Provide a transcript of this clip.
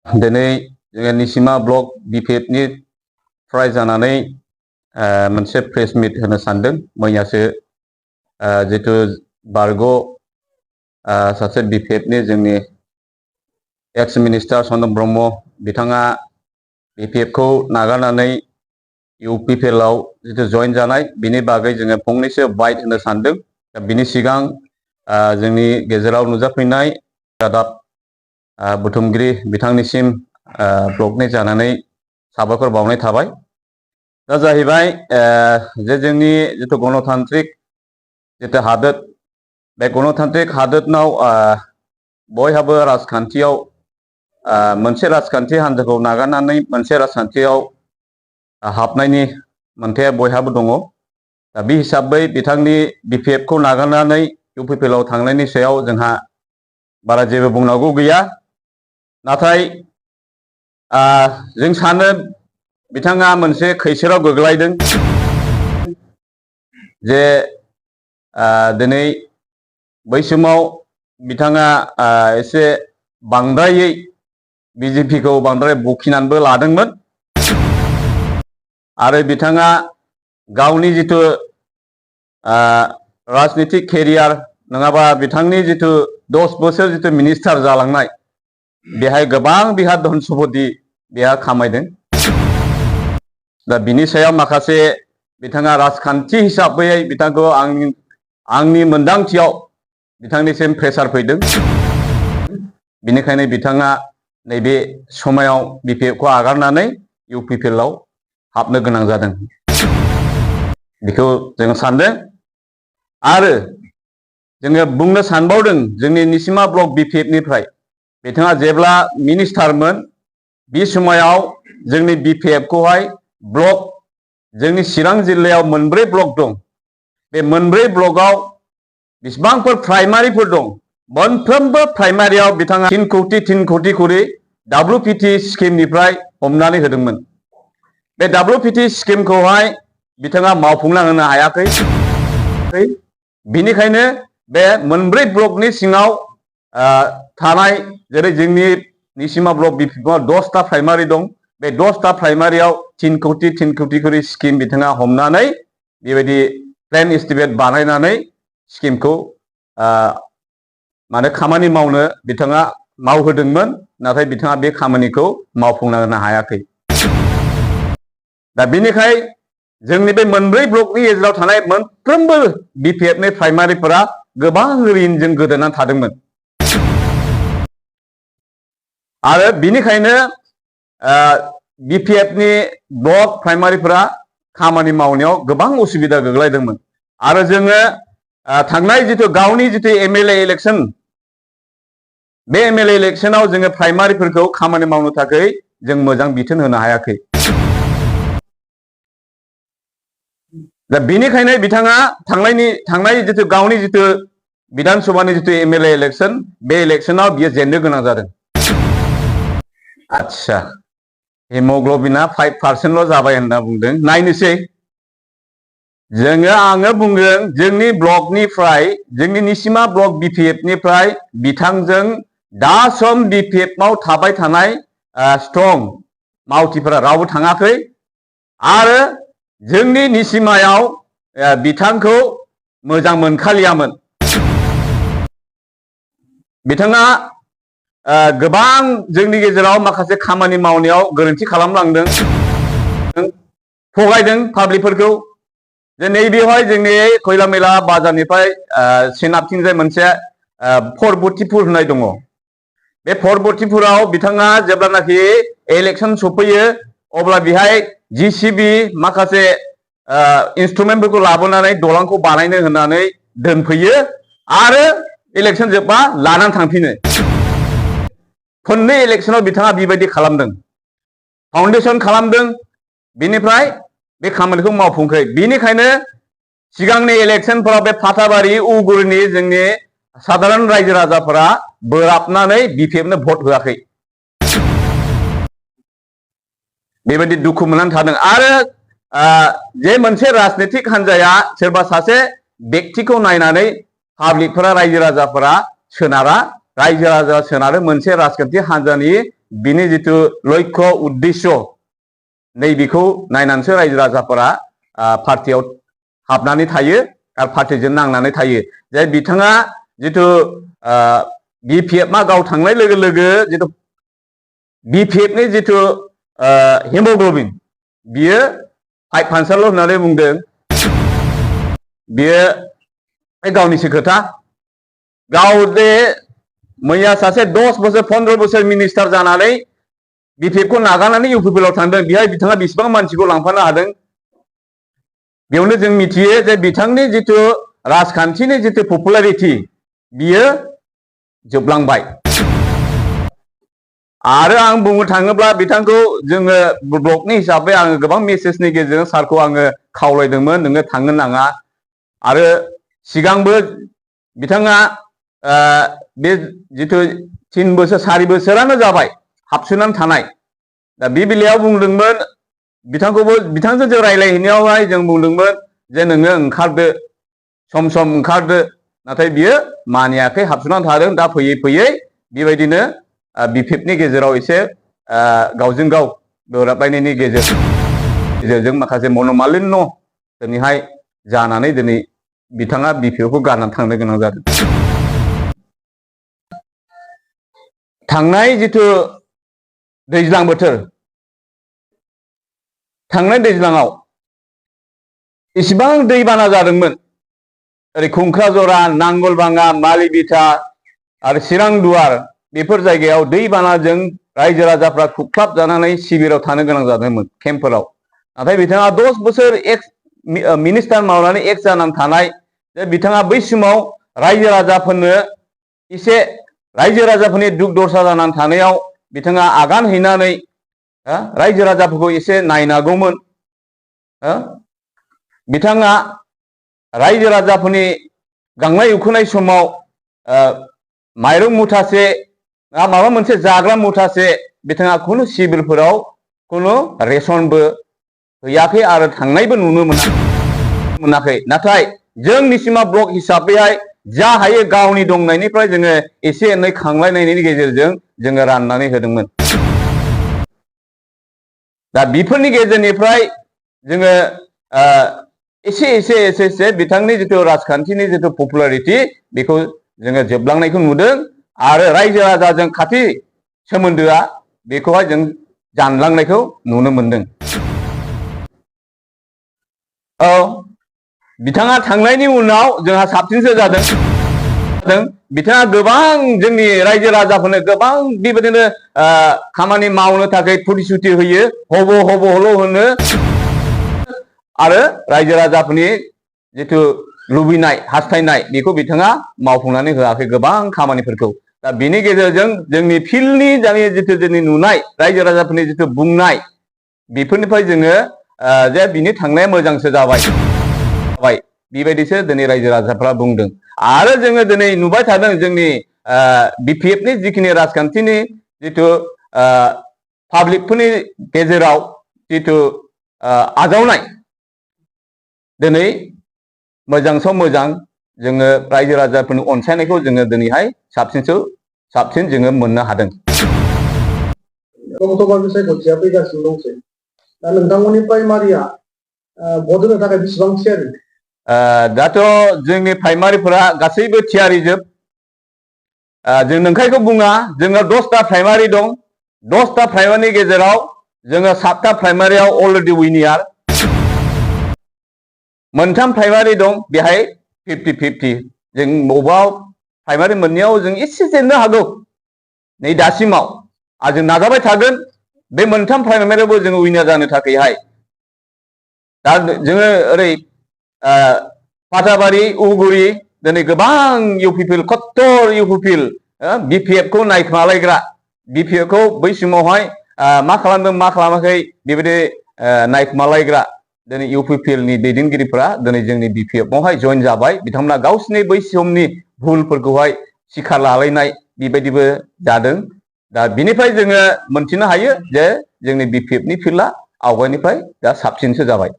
दिनै जोङो निसिमा ब्लक बिपिएफनि फ्राय जानानै मोनसे प्रेस मिट होनो सानदों। मैयासो जितु बारग' सासे बिपिएफनि जोंनि एक्स मिनिस्टार सनम ब्रह्म बिथाङा बिपिएफखौ नागारनानै इउपिपिएलआव जितु जइन जानाय बिनि बागै जोङो फंनैसो बाइट होनो सानदों। बिनि सिगां जोंनि गेजेराव नुजाफैनाय रादाब बुथुमगिरि बिथांनिसिम ब्लकनि जानानै साबायखर बावनाय थाबाय। दा जाहैबाय जे जोंनि जितु गणतान्त्रिक जितु हादोर बे गणतान्त्रिक हादोरनाव बयहाबो राजखान्थियाव मोनसे राजखान्थि हान्जाखौ नागारनानै मोनसे राजखान्थियाव हाबनायनि मोनथाया बयहाबो दङ। दा बे हिसाबै बिथांनि बिपिएफखौ नागारनानै इउपिपिएलआव थांनायनि सायाव जोंहा बारा जेबो बुंनांगौ गैया। नाथाय जों सानो बिथाङा मोनसे खैसोराव गोग्लैदों जे दिनै बै समाव बिथाङा एसे बांद्रायै बिजेपिखौ बांद्राय बखिनानैबो लादोंमोन आरो बिथाङा गावनि जितु राजनीतिक केरियार नङाबा बिथांनि जितु 10 बोसोर जितु मिनिस्टार जालांनाय बेहाय गोबां बिहा धन सम्पति बेहा खामायदों। दा बिनि सायाव माखासे बिथाङा राजखान्थि हिसाबै बिथांखौ आंनि मोनदांथियाव बिथांनिसिम प्रेसार फैदों। बिनिखायनो बिथाङा नैबे समायाव बिपिएफखौ आगारनानै इउपिपिएलआव हाबनो गोनां जादों बेखौ जों सानदों। आरो जोङो बुंनो सानबावदों जोंनि निसिमा ब्लक बिपिएफनिफ्राय बिथाङा जेब्ला मिनिस्टारमोन बे समाव जोंनि बिपिएफखौहाय ब्लक जोंनि चिरां जिल्लायाव 4 ब्लक दं। बे 4 ब्लकआव बेसेबांफोर प्राइमारिफोर दं मोनफ्रोमबो प्राइमारियाव बिथाङा 3 कौटि करि WPT स्किमनिफ्राय हमनानै होदोंमोन। बे WPT स्किमखौहाय बिथाङा मावफुंना होनो हायाखै। बिनिखायनो बे 4 ब्लकनि सिङाव थानाय जेरै जोंनि निसिमा ब्लक बिपिएफआव 10टा प्राइमारि दं। बे 10टा प्राइमारियाव 3 कौटि करि स्किम बिथाङा हमनानै बेबायदि प्लेन एस्टिमेट बानायनानै स्किमखौ माने खामानि मावनो बिथाङा मावहोदोंमोन। नाथाय बिथाङा बे खामानिखौ मावफुंना होनो हायाखै। दा बिनिखाय जोंनि बे 4 ब्लकनि गेजेराव थानाय मोनफ्रोमबो बिपिएफनि प्राइमारिफोरा गोबां ऋणजों गोदोनानै थादोंमोन। आरो बिनिखायनो बिपिएफनि ब्लक प्राइमारिफोरा खामानि मावनायाव गोबां उसुबिदा गोग्लैदोंमोन। आरो जोङो थांनाय जितु गावनि जितु एमएलए इलेक्सन बे एमएलए इलेक्सनाव जोङो प्राइमारिफोरखौ खामानि मावनो थाखाय जों मोजां बिथोन होनो हायाखै। दा बिनिखायनो बिथाङा थांनाय जितु गावनि जितु विधान सभानि जितु एमएलए इलेक्सन बे इलेक्सनाव बियो जेननो गोनां जादों। आच्छा हेमोग्लबिना 5% जाबाय होनना बुंदों। नायनोसै आङो बुंदों जोंनि ब्लकनिफ्राय जोंनि निसिमा ब्लक बिपिएफनिफ्राय बिथांजों दा सम बिपिएफआव थाबाय थानाय स्ट्रं मावथिफोरा रावबो थाङाखै। आरो जोंनि निसिमायाव बिथांखौ मोजां मोनखालियामोन। बिथाङा गोबां जोंनि गेजेराव माखासे खामानि मावनायाव गोरोन्थि खालामलांदों, थगायदों पाब्लिकफोरखौ। जे नैबेवहाय जोंनि खैलामैला बाजारनिफ्राय सोनाबथिंजाय मोनसे परबतिपुर होननाय दङ। बे परबतिपुराव बिथाङा जेब्लानाखि इलेक्सन सफैयो अब्ला बेहाय जिसिबि माखासे इन्सट्रुमेन्टफोरखौ लाबोनानै दलांखौ बानायनो होननानै दोनफैयो आरो इलेक्सन जोबबा लानानै थांफिनो। खननै इलेक्सनाव बिथाङा बेबायदि खालामदों, फाउन्डेसन खालामदों, बिनिफ्राय बे खामानिखौ मावफुंखै। बिनिखायनो सिगांनि इलेक्सनफोराव बे फाथाबारि उगुरनि जोंनि साधारन रायजो राजाफोरा बोराबनानै बिपिएफनो भट होआखै। बेबायदि दुखु मोननानै थादों। आरो जे मोनसे राजनीतिक हान्जाया सोरबा सासे व्यक्तिखौ नायनानै पाब्लिकफोरा रायजो राजाफोरा सोनारा, रायजो राजा सोनारो मोनसे राजखान्थि हान्जानि बिनि जिथु लक्ष्य उद्देश्य नैबेखौ नायनानैसो रायजो राजाफोरा पार्टियाव हाबनानै थायो आरो पार्टिजों नांनानै थायो। जे बिथाङा जिथु BPF गाव थांनाय लोगो लोगो जिथु BPF नि जिथु हेमोग्ल'बिन बियो 5% होननानै बुंदों। बियो गावनिसो खोथा। गाव जे मैया सासे 10 बोसोर 15 बोसोर मिनिस्टार जानानै BPF खौ नागारनानै UPPL आव थांदों। बेहाय बिथाङा बेसेबां मानसिखौ लांफानो हादों। बेयावनो जों मिथियो जे बिथांनि जिथु राजखान्थिनि जिथु पपुलारिटी बियो जोबलांबाय। आरो आं बुंनो थाङोब्ला बिथांखौ जोङो ब्लकनि हिसाबै आङो गोबां मेसेजनि गेजेरजों सारखौ आङो खावलायदोंमोन नोङो थांनो नाङा। आरो सिगांबो बिथाङा बे जिथु 3 बोसोर 4 बोसोरानो जाबाय हाबसोनानै थानाय। दा बे बेलायाव बुंदोंमोन बिथांखौबो बिथांजों जों रायलायहैनायावहाय जों बुंदोंमोन जे नोङो ओंखारदो सम सम ओंखारदो। नाथाय बियो मानियाखै हाबसोनानै थादों। दा फैयै फैयै बेबायदिनो BPF नि गेजेराव एसे गावजों गाव गोरोबलायनायनि गेजेरजों माखासे मनमालिन्य दिनैहाय जानानै दिनै बिथाङा BPF खौ गारनानै थांनो गोनां जादों। थांनाय जिथु दैज्लां बोथोर थांनाय दैज्लाङाव इसिबां दैबाना जादोंमोन। ओरै खुंख्राजरा, नांगलबाङा, मालिबिथा आरो चिरांदुवार बेफोर जायगायाव दैबानाजों रायजो राजाफ्रा खुख्लाब जानानै शिबिराव थानो गोनां जादोंमोन केम्पफोराव। नाथाय बिथाङा 10 बोसोर मिनिस्टार मावनानै एक्स जानानै थानाय जे बिथाङा बै समाव रायजो राजाफोरनो एसे रायजो राजाफोरनि दुख दरसा जानानै थानायाव बिथाङा आगान हैनानै रायजो राजाफोरखौ एसे नायनांगौमोन। बिथाङा रायजो राजाफोरनि गांनाय उखैनाय समाव माइरं मुथासे माबा मोनसे जाग्रा मुथासे बिथाङा खुनु शिबिरफोराव खुनु रेशनबो हैयाखै आरो थांनायबो नुनो मोनाखै। नाथाय जोंनि सिमा ब्लक हिसाबैहाय जा हायो गावनि दंनायनिफ्राय जोङो एसे एनै खांलायनायनि गेजेरजों जोङो राननानै होदोंमोन। दा बेफोरनि गेजेरनिफ्राय जोङो एसे बिथांनि जिथु राजखान्थिनि जिथु पपुलारिटी बेखौ जोङो जोबलांनायखौ नुदों। आरो रायजो राजाजों खाथि सोमोन्दोआ बेखौहाय जों जानलांनायखौ नुनो मोनदों। औ बिथाङा थांनायनि उनाव जोंहा साबसिनसो जादों। बिथाङा गोबां जोंनि रायजो राजाफोरनो गोबां बेबायदिनो खामानि मावनो थाखाय प्रतिश्रुति होयो हब' हल' होनो। आरो रायजो राजाफोरनि जिथु लुबैनाय हास्थायनाय बेखौ बिथाङा मावफुंनानै होआखै गोबां खामानिफोरखौ। दा बेनि गेजेरजों जोंनि फिल्डनि जिथु जोंनि नुनाय रायजो राजाफोरनि जिथु बुंनाय बेफोरनिफ्राय जोङो जे बिनि थांनाया मोजांसो जाबाय बेबायदिसो दिनै रायजो राजाफ्रा बुंदों। आरो जोङो दिनै नुबाय थादों जोंनि BPF नि जिखिनि राजखान्थिनि जिथु पाब्लिकफोरनि गेजेराव जिथु आजावनाय दिनै मोजां सम मोजां जोङो रायजो राजाफोरनि अनसायनायखौ जोङो दिनैहाय साबसिन जोङो मोननो हादों। लोकसभा बिसायख'थिया फैगासिनो दंसै। दा नोंथांमोननि प्राइमारिया भट होनो थाखाय बेसेबां थियारि? दाथ' जोंनि प्राइमारिफोरा गासैबो थियारिजोब। जों नंखायखौ बुङा जोङो 10टा प्राइमारि दं। 10टा प्राइमारिनि गेजेराव जोङो 7टा प्राइमारियाव अलरेडि उइनार। 3 प्राइमारि दं बेहाय 50-50 जों बबेबा प्राइमारि मोननायाव जों एसे जेननो हागौ नै दासिमाव। आरो जों नाजाबाय थागोन बे 3 प्राइमारियावबो जोङो उइनार जानो थाखायहाय। दा जोङो ओरै पाटाबारि उगुरि दिनै गोबां UPPL कत्तर UPPL BPF खौ नायखोमालायग्रा BPF खौ बै समावहाय मा खालामदों मा खालामाखै बेबायदि नायखोमालायग्रा दिनै UPPL नि दैदेनगिरिफोरा दिनै जोंनि BPF आवहाय जइन जाबाय। बिथांमोना गावसिनि बै समनि भुलफोरखौहाय सिखार लालायनाय बेबायदिबो जादों। दा बिनिफ्राय जोङो मोनथिनो हायो जे जोंनि BPF नि फिल्डआ आवगायनिफ्राय दा साबसिनसो जाबाय।